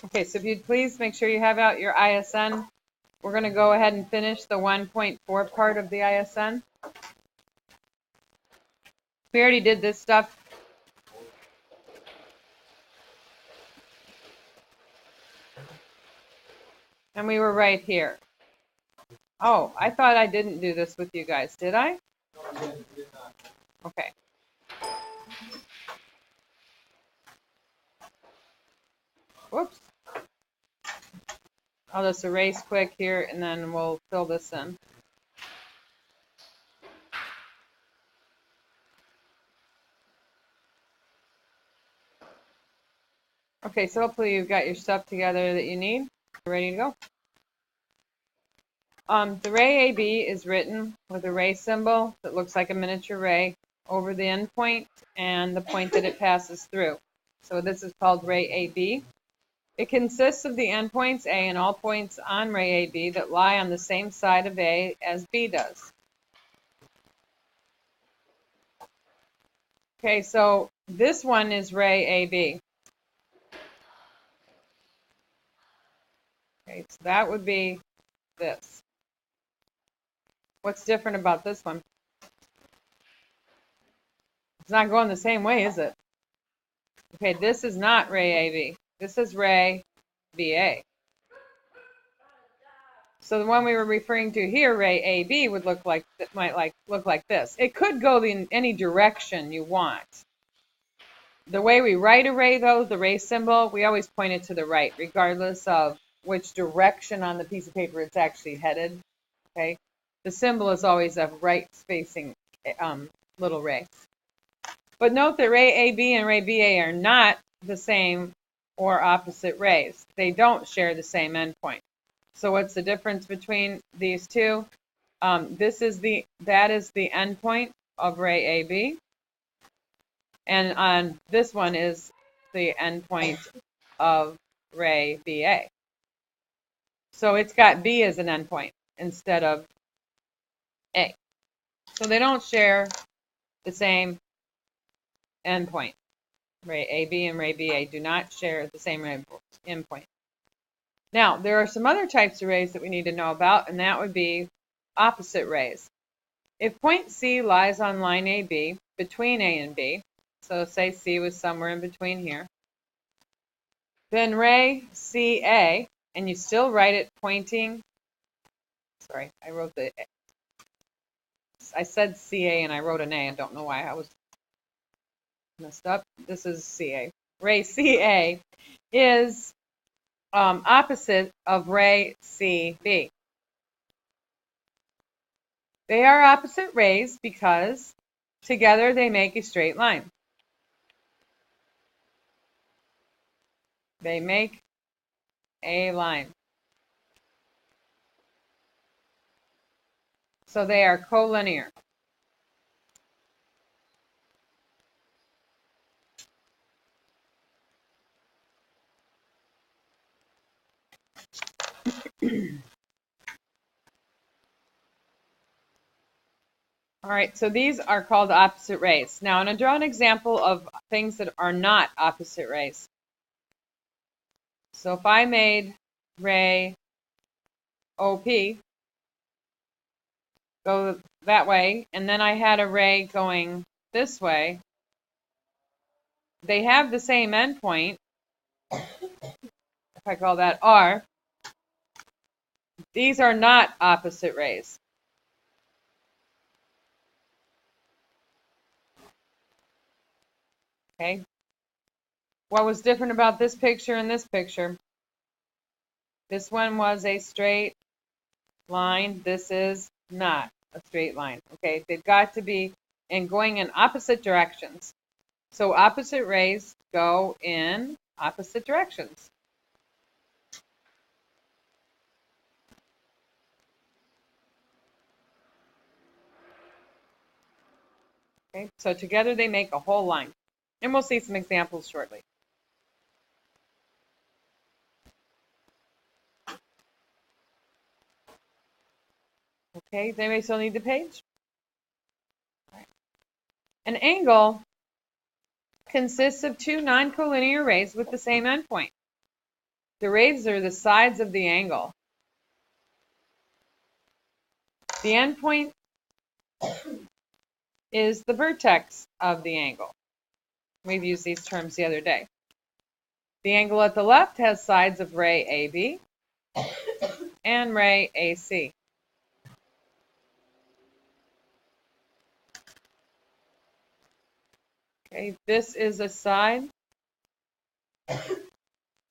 Okay, so if you'd please make sure you have out your ISN. We're going to go ahead and finish the 1.4 part of the ISN. We already did this stuff. And we were right here. Oh, I thought I didn't do this with you guys. Did I? Okay. Whoops. I'll just erase quick here and then we'll fill this in. Okay, so hopefully you've got your stuff together that you need. You're ready to go. The ray AB is written with a ray symbol that looks like a miniature ray over the endpoint and the point that it passes through. So this is called ray AB. It consists of the endpoints A and all points on ray AB that lie on the same side of A as B does. Okay, so this one is ray AB. Okay, so that would be this. What's different about this one? It's not going the same way, is it? Okay, this is not ray AB. This is ray BA. So the one we were referring to here, ray AB, would look like look like this. It could go in any direction you want. The way we write a ray, though, the ray symbol, we always point it to the right, regardless of which direction on the piece of paper it's actually headed. Okay, the symbol is always a right-facing little ray. But note that ray AB and ray BA are not the same or opposite rays. They don't share the same endpoint. So what's the difference between these two? That is the endpoint of ray AB, and on this one is the endpoint of ray BA. So it's got B as an endpoint instead of A. So they don't share the same endpoint. Ray AB and ray BA do not share the same endpoint. Now, there are some other types of rays that we need to know about, and that would be opposite rays. If point C lies on line AB between A and B, so say C was somewhere in between here, then ray CA, and you still write it pointing, sorry, I said CA and I wrote an A. I don't know why I was messed up. This is CA. Ray CA is opposite of ray CB. They are opposite rays because together they make a straight line. They make a line. So they are collinear. All right, so these are called opposite rays. Now, I'm going to draw an example of things that are not opposite rays. So if I made ray OP go that way, and then I had a ray going this way, they have the same endpoint. If I call that R, these are not opposite rays. Okay. What was different about this picture and this picture? This one was a straight line. This is not a straight line. Okay, they've got to be going in opposite directions. So opposite rays go in opposite directions. Okay, so together they make a whole line. And we'll see some examples shortly. Okay, does anybody still need the page? Right. An angle consists of two non-collinear rays with the same endpoint. The rays are the sides of the angle. The endpoint is the vertex of the angle. We've used these terms the other day. The angle at the left has sides of ray AB and ray AC. Okay, this is a side,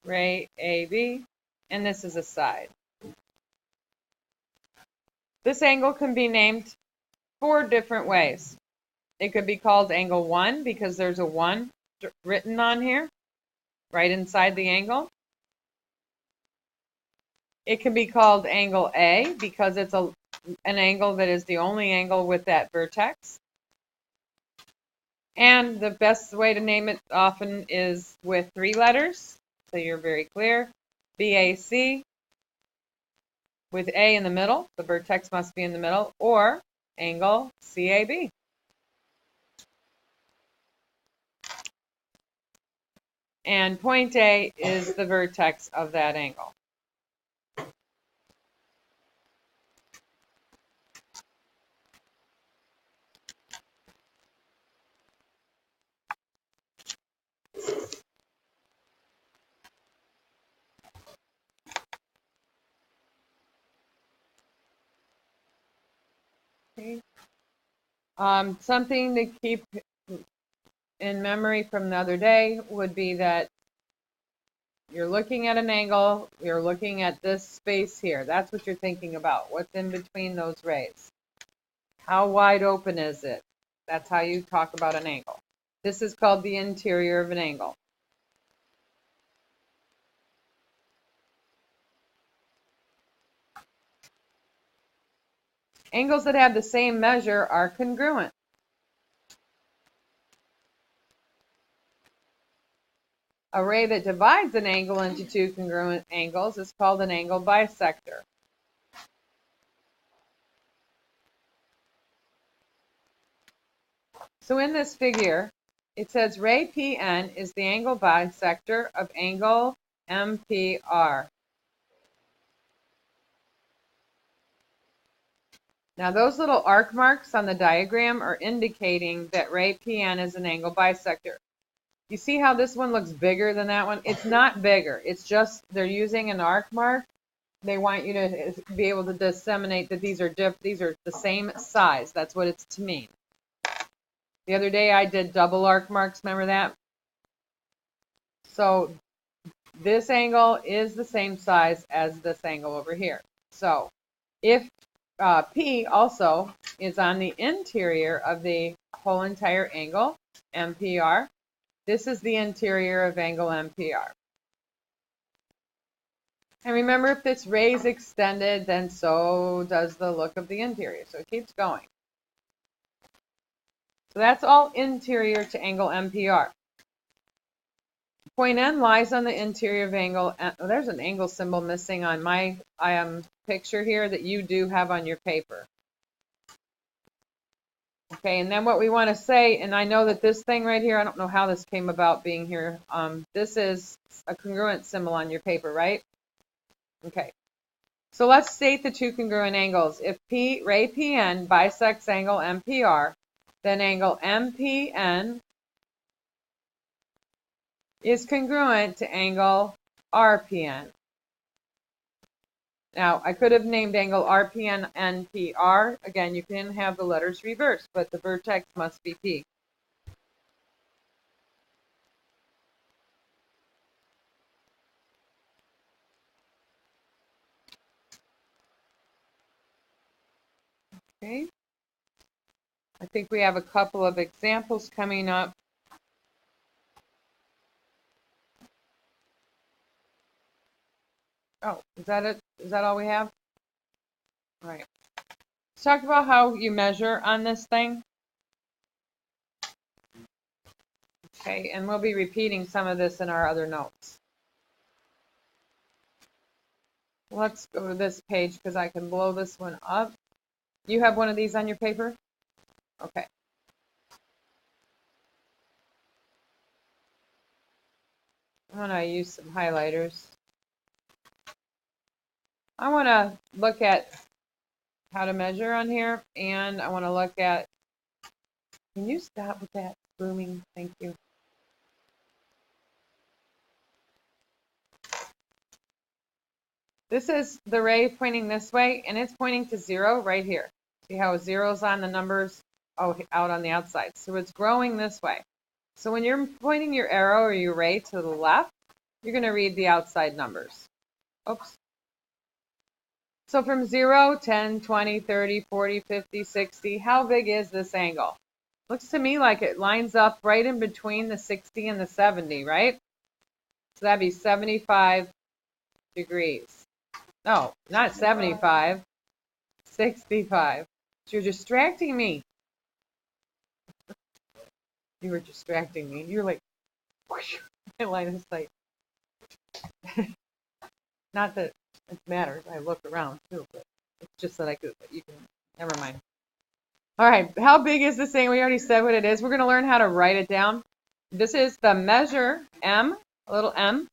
ray AB, and this is a side. This angle can be named 4 different ways. It could be called angle 1 because there's a 1 written on here, right inside the angle. It can be called angle A because it's an angle that is the only angle with that vertex. And the best way to name it often is with 3 letters, so you're very clear. BAC with A in the middle, the vertex must be in the middle, or angle CAB. And point A is the vertex of that angle. Okay. Something to keep in memory from the other day would be that you're looking at an angle, you're looking at this space here. That's what you're thinking about. What's in between those rays? How wide open is it? That's how you talk about an angle. This is called the interior of an angle. Angles that have the same measure are congruent. A ray that divides an angle into 2 congruent angles is called an angle bisector. So in this figure, it says ray PN is the angle bisector of angle MPR. Now those little arc marks on the diagram are indicating that ray PN is an angle bisector. You see how this one looks bigger than that one? It's not bigger. It's just they're using an arc mark. They want you to be able to disseminate that these are the same size. That's what it's to mean. The other day I did double arc marks. Remember that? So this angle is the same size as this angle over here. So if P also is on the interior of the whole entire angle, MPR, this is the interior of angle MPR. And remember, if this ray is extended, then so does the look of the interior. So it keeps going. So that's all interior to angle MPR. Point N lies on the interior of angle. Oh, there's an angle symbol missing on my picture here that you do have on your paper. Okay, and then what we want to say, and I know that this thing right here, I don't know how this came about being here. This is a congruent symbol on your paper, right? Okay. So let's state the 2 congruent angles. If ray PN bisects angle MPR, then angle MPN is congruent to angle RPN. Now, I could have named angle RPN NPR. Again, you can have the letters reversed, but the vertex must be P. Okay. I think we have a couple of examples coming up. Oh, is that it? Is that all we have? All right. Let's talk about how you measure on this thing. Okay, and we'll be repeating some of this in our other notes. Let's go to this page because I can blow this one up. You have one of these on your paper? Okay. I'm going to use some highlighters. I want to look at how to measure on here, and I want to look at, can you stop with that booming? Thank you. This is the ray pointing this way, and it's pointing to 0 right here. See how 0's on the numbers out on the outside. So it's growing this way. So when you're pointing your arrow or your ray to the left, you're going to read the outside numbers. Oops. So from 0, 10, 20, 30, 40, 50, 60, how big is this angle? Looks to me like it lines up right in between the 60 and the 70, right? So that'd be 75 degrees. No, not 75, 65. So you're distracting me. You were distracting me. You're like, whoosh, line of sight. Not that it matters. I look around too, but it's just that I could. You can. Never mind. All right. How big is this thing? We already said what it is. We're going to learn how to write it down. This is the measure M, a little m,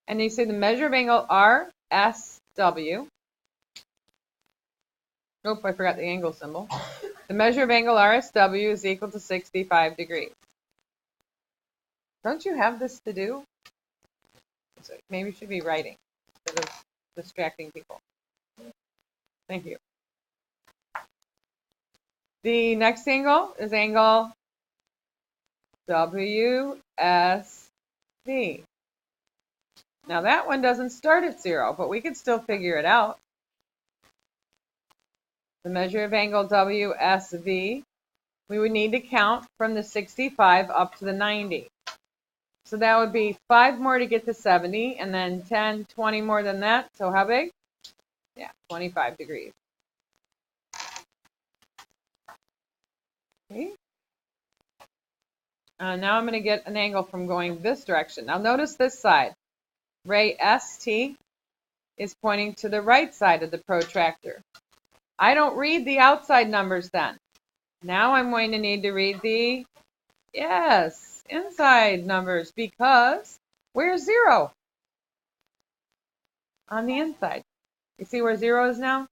and you see the measure of angle RSW. Nope, I forgot the angle symbol. The measure of angle RSW is equal to 65 degrees. Don't you have this to do? So maybe you should be writing instead of distracting people. Thank you. The next angle is angle WSV. Now that one doesn't start at 0, but we could still figure it out. The measure of angle WSV, we would need to count from the 65 up to the 90. So that would be 5 more to get to 70, and then 10, 20 more than that. So how big? Yeah, 25 degrees. Okay. Now I'm going to get an angle from going this direction. Now notice this side. Ray ST is pointing to the right side of the protractor. I don't read the outside numbers then. Now I'm going to need to read the, yes, inside numbers, because where's 0? On the inside. You see where 0 is now?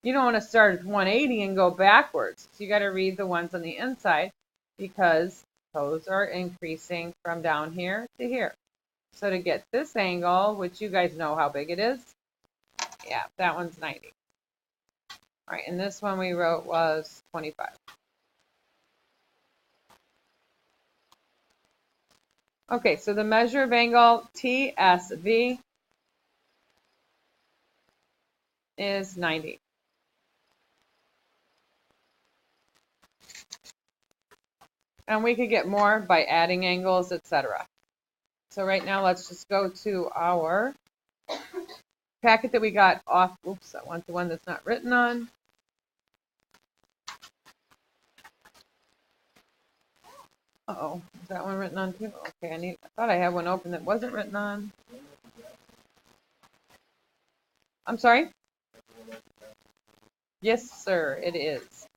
You don't want to start at 180 and go backwards. So you got to read the ones on the inside, because those are increasing from down here to here. So to get this angle, which you guys know how big it is, yeah, that one's 90. All right, and this one we wrote was 25. Okay, so the measure of angle TSV is 90. And we could get more by adding angles, etc. So right now, let's just go to our packet that we got off. Oops, I want the one that's not written on. Uh-oh, is that one written on too? Okay, I thought I had one open that wasn't written on. I'm sorry? Yes, sir, it is.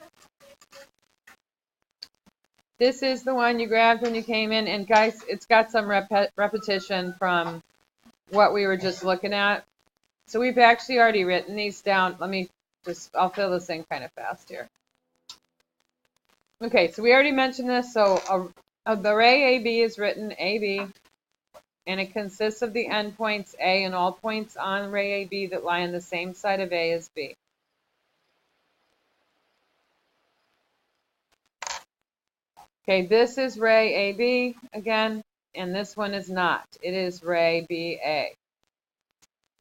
This is the one you grabbed when you came in, and guys, it's got some repetition from what we were just looking at. So we've actually already written these down. I'll fill this in kind of fast here. Okay, so we already mentioned this. So the ray AB is written AB, and it consists of the endpoints A and all points on ray AB that lie on the same side of A as B. Okay, this is ray AB again, and this one is not. It is ray BA.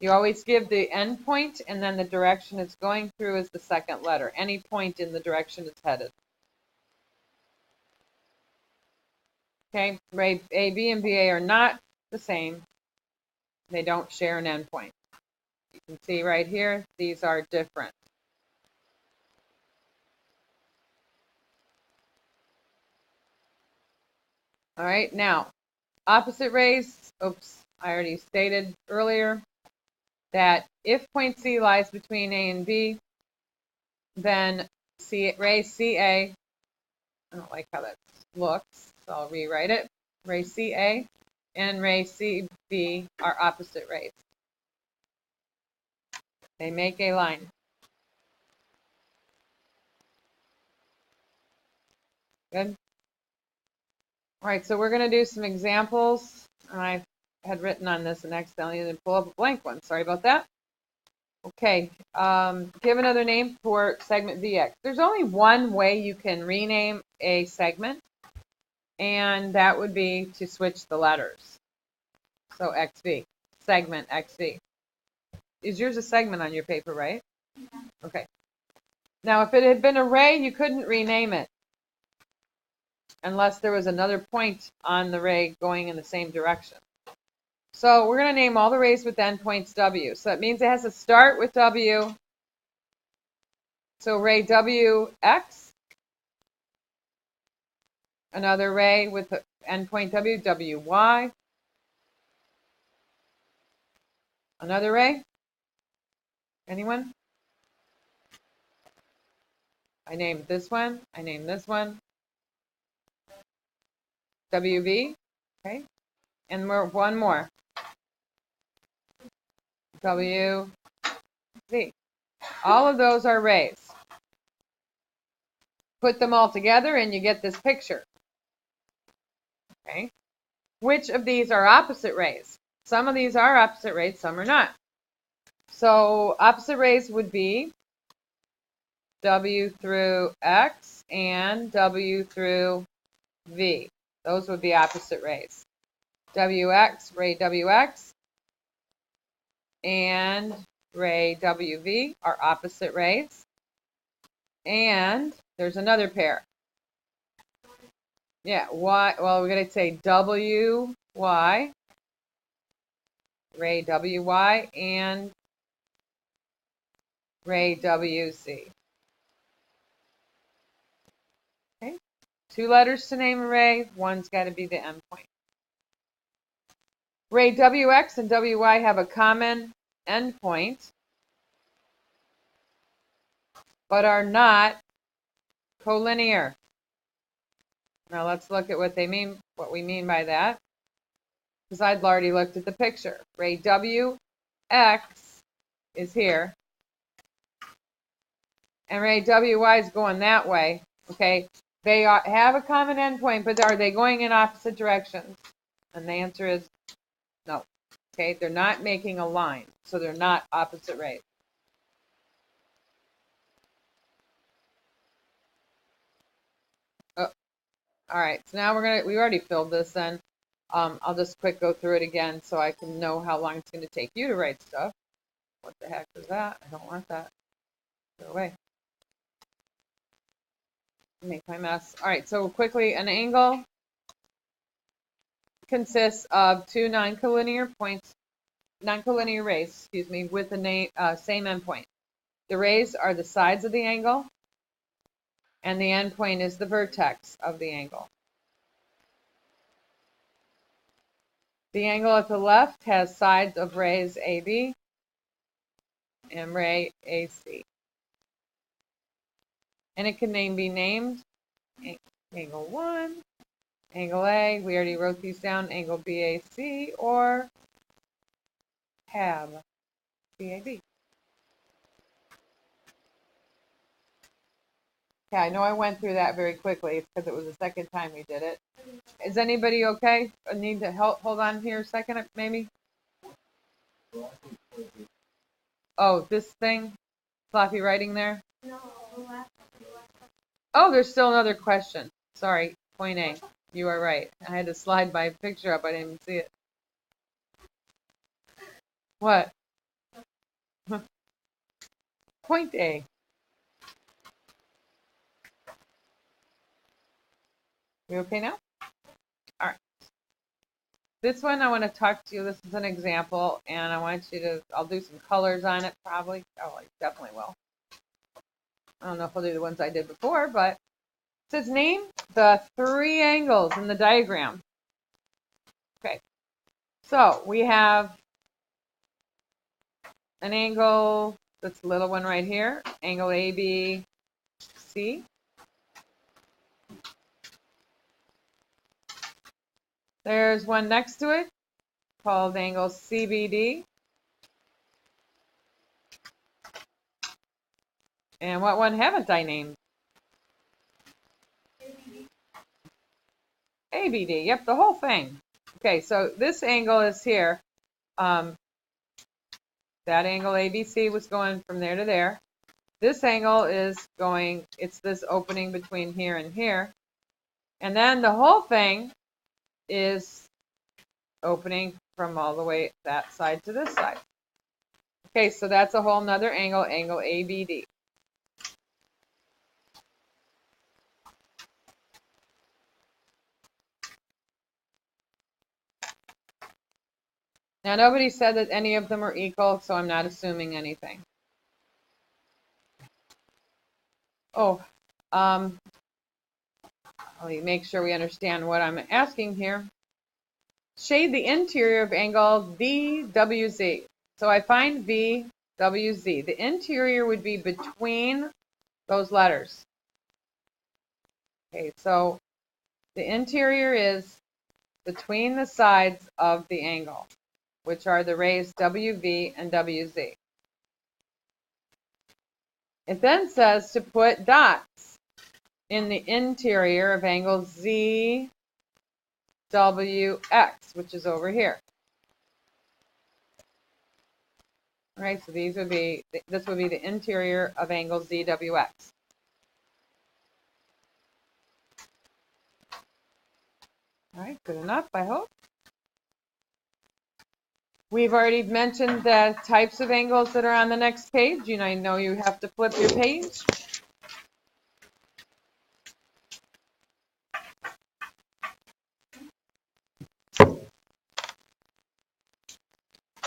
You always give the endpoint, and then the direction it's going through is the second letter. Any point in the direction it's headed. Okay, ray AB and BA are not the same. They don't share an endpoint. You can see right here, these are different. All right, now, opposite rays, oops, I already stated earlier that if point C lies between A and B, then ray CA, I don't like how that looks, so I'll rewrite it. Ray CA and ray CB are opposite rays. They make a line. Good. All right, so we're going to do some examples. I had written on this and accidentally didn't pull up a blank one. Sorry about that. Okay, give another name for segment VX. There's only one way you can rename a segment, and that would be to switch the letters. So XV, segment XV. Is yours a segment on your paper, right? Yeah. Okay. Now, if it had been array, you couldn't rename it unless there was another point on the ray going in the same direction. So we're going to name all the rays with endpoints W. So that means it has to start with W. So ray WX, another ray with the endpoint W, WY, another ray. Anyone? I named this one. I named this one. WV. Okay. And one more. WZ. All of those are rays. Put them all together and you get this picture. Okay. Which of these are opposite rays? Some of these are opposite rays, some are not. So opposite rays would be W through X and W through V. Those would be opposite rays. WX, ray WX, and ray WV are opposite rays. And there's another pair. Yeah, Y, well, we're going to say WY, ray WY, and ray WC. Okay, 2 letters to name a ray, one's got to be the endpoint. Ray WX and WY have a common endpoint, but are not collinear. Now let's look at what they mean, what we mean by that, because I'd already looked at the picture. Ray WX is here, and ray WY is going that way. Okay, they have a common endpoint, but are they going in opposite directions? And the answer is no. Okay, they're not making a line, so they're not opposite rays. Oh, all right, so now we already filled this in. I'll just quick go through it again so I can know how long it's going to take you to write stuff. What the heck is that? I don't want that. Go away. Make my mess. All right, so quickly, an angle consists of 2 non-collinear rays, with the same endpoint. The rays are the sides of the angle, and the endpoint is the vertex of the angle. The angle at the left has sides of rays AB and ray AC. And it can be named angle 1, angle A, we already wrote these down, angle BAC, or tab BAB. Okay, I know I went through that very quickly. It's because it was the second time we did it. Is anybody okay? I need to help. Hold on here a second, maybe. Oh, this thing? Sloppy writing there? No. Oh, there's still another question. Sorry, point A. You are right. I had to slide my picture up. I didn't even see it. What? Point A. We okay now? All right. This one I want to talk to you. This is an example, and I want you to, I'll do some colors on it probably. Oh, I definitely will. I don't know if I'll do the ones I did before, but it says name the 3 angles in the diagram. Okay. So we have an angle, this little one right here, angle ABC. There's one next to it called angle CBD. And what one haven't I named? ABD. Yep, the whole thing. Okay, so this angle is here. That angle ABC was going from there to there. This angle is going, it's this opening between here and here. And then the whole thing is opening from all the way that side to this side. Okay, so that's a whole nother angle, angle ABD. Now, nobody said that any of them are equal, so I'm not assuming anything. Oh, let me make sure we understand what I'm asking here. Shade the interior of angle VWZ. So I find VWZ. The interior would be between those letters. Okay, so the interior is between the sides of the angle, which are the rays WV and WZ. It then says to put dots in the interior of angle ZWX, which is over here. All right, so this would be the interior of angle ZWX. All right, good enough, I hope. We've already mentioned the types of angles that are on the next page. You know, I know you have to flip your page.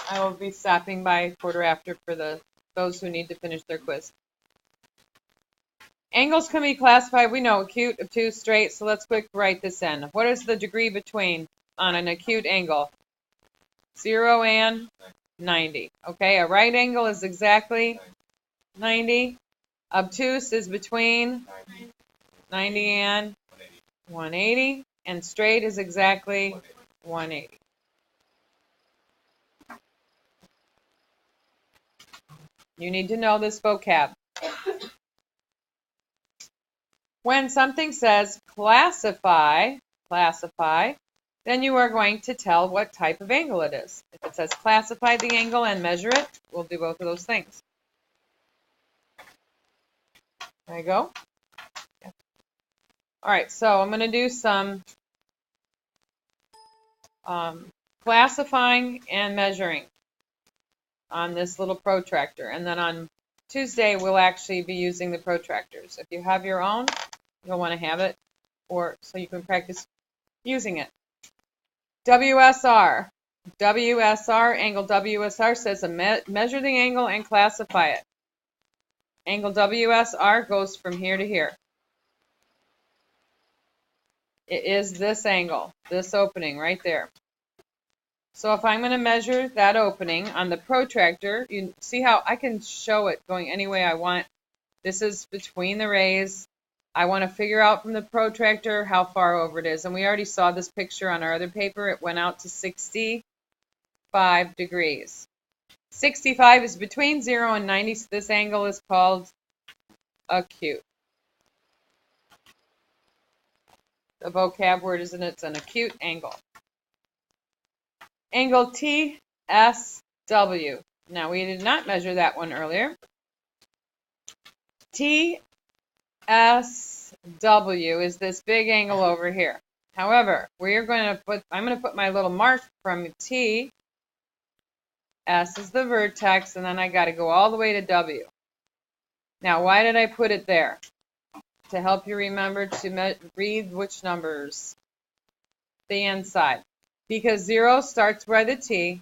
I will be stopping by quarter after for those who need to finish their quiz. Angles can be classified, we know, acute, obtuse, straight, so let's quick write this in. What is the degree between on an acute angle? 0 and 90. Okay, a right angle is exactly 90. Obtuse is between 90 and 180. And straight is exactly 180. You need to know this vocab. When something says classify, then you are going to tell what type of angle it is. If it says classify the angle and measure it, we'll do both of those things. There you go. Yeah. All right, so I'm going to do some classifying and measuring on this little protractor. And then on Tuesday, we'll actually be using the protractors. If you have your own, you'll want to have it, or so you can practice using it. WSR. Angle WSR says measure the angle and classify it. Angle WSR goes from here to here. It is this angle, this opening right there. So if I'm going to measure that opening on the protractor, you see how I can show it going any way I want. This is between the rays. I want to figure out from the protractor how far over it is. And we already saw this picture on our other paper. It went out to 65 degrees. 65 is between 0 and 90, so this angle is called acute. The vocab word is it's an acute angle. Angle TSW. Now, we did not measure that one earlier. TSW is this big angle over here. However, I'm going to put my little mark from T. S is the vertex, and then I got to go all the way to W. Now, why did I put it there? To help you remember to read which numbers. The inside. Because 0 starts by the T,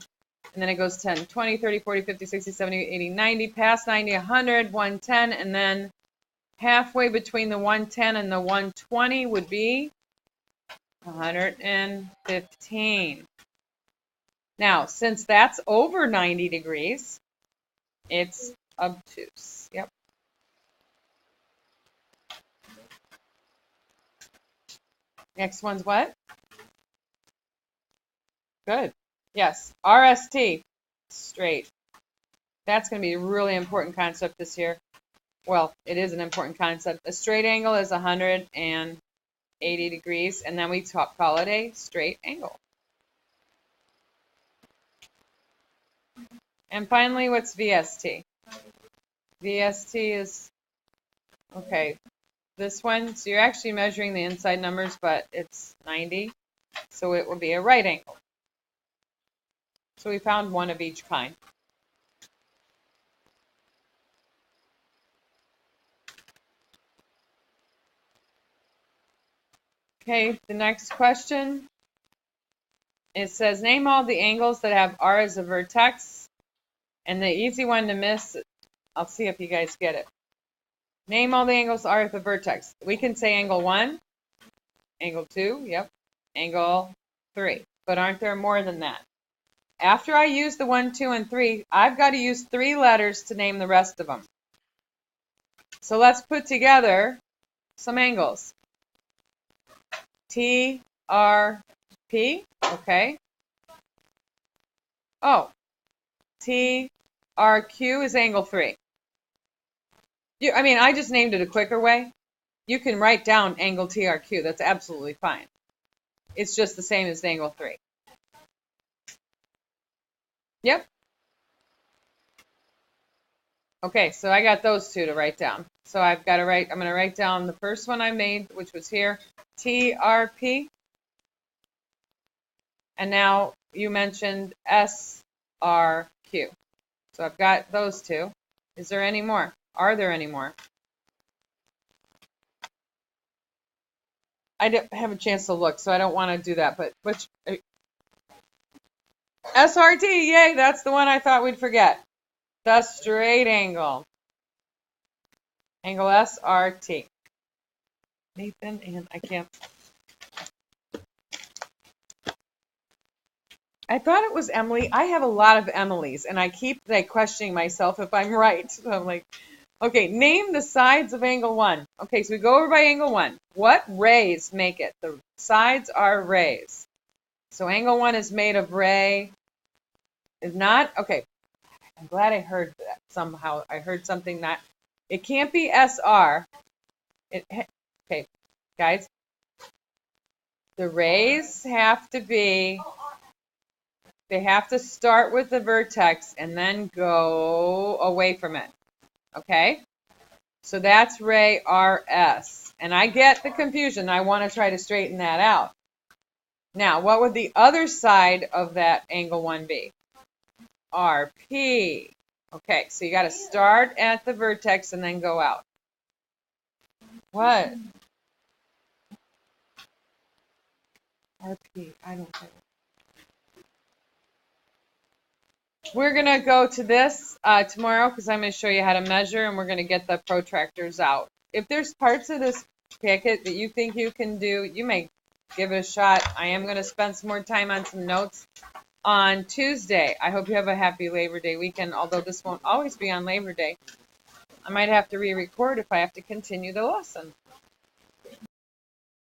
and then it goes 10, 20, 30, 40, 50, 60, 70, 80, 90, past 90, 100, 110, and then halfway between the 110 and the 120 would be 115. Now, since that's over 90 degrees, it's obtuse. Yep. Next one's what? Good. Yes. RST. Straight. That's going to be a really important concept this year. well, it is an important concept. A straight angle is 180 degrees, and then we call it a straight angle. And finally, what's VST? VST is, okay, this one, so you're actually measuring the inside numbers, but it's 90, so it will be a right angle. So we found one of each kind. Okay, the next question, it says, name all the angles that have R as a vertex. And the easy one to miss, I'll see if you guys get it. Name all the angles R at the vertex. We can say angle 1, angle 2, yep, angle 3. But aren't there more than that? After I use the 1, 2, and 3, I've got to use 3 letters to name the rest of them. So let's put together some angles. T, R, P, okay. Oh, T, R, Q is angle 3. I just named it a quicker way. You can write down angle TRQ. That's absolutely fine. It's just the same as angle 3. Yep. Okay, so I got those two to write down. So I'm going to write down the first one I made, which was here, TRP. And now you mentioned SRQ. So I've got those two. Is there any more? Are there any more? I didn't have a chance to look, so I don't want to do that. But which SRT, yay, that's the one I thought we'd forget. The straight angle. Angle SRT. Nathan, and I can't. I thought it was Emily. I have a lot of Emilys, and I keep questioning myself if I'm right. So I'm like, okay, name the sides of angle 1. Okay, so we go over by angle 1. What rays make it? The sides are rays. So angle 1 is made of ray. Is not, okay, I'm glad I heard that somehow. I heard something that, it can't be SR. Okay, guys, the rays have to be, they have to start with the vertex and then go away from it. Okay? So that's ray RS. And I get the confusion. I want to try to straighten that out. Now, what would the other side of that angle 1 be? RP. Okay, so you got to start at the vertex and then go out. What? RP. I don't know. We're going to go to this tomorrow because I'm going to show you how to measure, and we're going to get the protractors out. If there's parts of this packet that you think you can do, you may give it a shot. I am going to spend some more time on some notes on Tuesday. I hope you have a happy Labor Day weekend, although this won't always be on Labor Day. I might have to re-record if I have to continue the lesson.